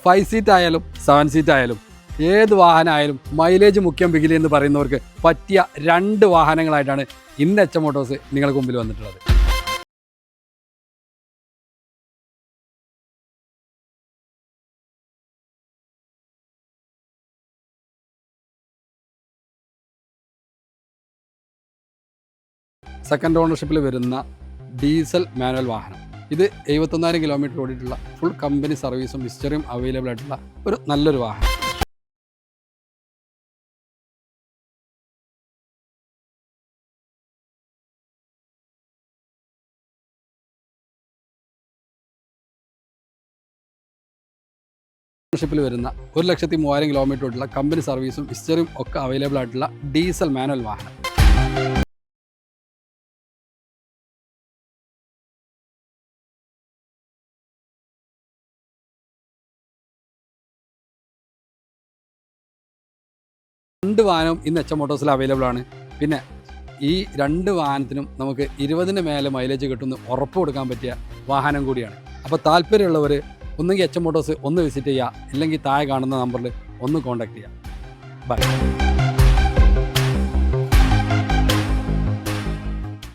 5 seat ആയാലും 7 seat ആയാലും ഏത് വാഹനമായാലും മൈലേജ് മുഖ്യം ബിഗിലി എന്ന് പറയുന്നവർക്ക് പറ്റിയ 2 വാഹനങ്ങളായിട്ടാണ് ഇന്ന് എച്ച് മോട്ടോഴ്സ് നിങ്ങൾക്ക് മുമ്പിൽ വന്നിട്ടുള്ളത്. സെക്കൻഡ് ഓണർഷിപ്പിൽ വരുന്ന ഡീസൽ മാനുവൽ വാഹനം. ഇത് 71,000 കിലോമീറ്റർ ഓടിയിട്ടുള്ള ഫുൾ കമ്പനി സർവീസും ഹിസ്റ്ററിയും അവൈലബിൾ ആയിട്ടുള്ള ഒരു നല്ലൊരു വാഹനം. ഓണർഷിപ്പിൽ വരുന്ന 1,03,000 കിലോമീറ്റർ ഓടിയിട്ടുള്ള കമ്പനി സർവീസും ഹിസ്റ്ററിയും ഒക്കെ അവൈലബിൾ ആയിട്ടുള്ള ഡീസൽ മാനുവൽ വാഹനം. രണ്ട് വാഹനവും ഇന്ന് എച്ച് മോട്ടോഴ്സിൽ അവൈലബിൾ ആണ്. പിന്നെ ഈ 2 വാഹനത്തിനും നമുക്ക് 20-ന് മേലെ മൈലേജ് കിട്ടുന്ന ഉറപ്പ് കൊടുക്കാൻ പറ്റിയ വാഹനം കൂടിയാണ്. അപ്പോൾ താല്പര്യമുള്ളവർ ഒന്നുകിൽ എച്ച് മോട്ടോഴ്സ് ഒന്ന് വിസിറ്റ് ചെയ്യുക, ഇല്ലെങ്കിൽ താഴെ കാണുന്ന നമ്പറിൽ ഒന്ന് കോൺടാക്ട് ചെയ്യുക. ബൈ.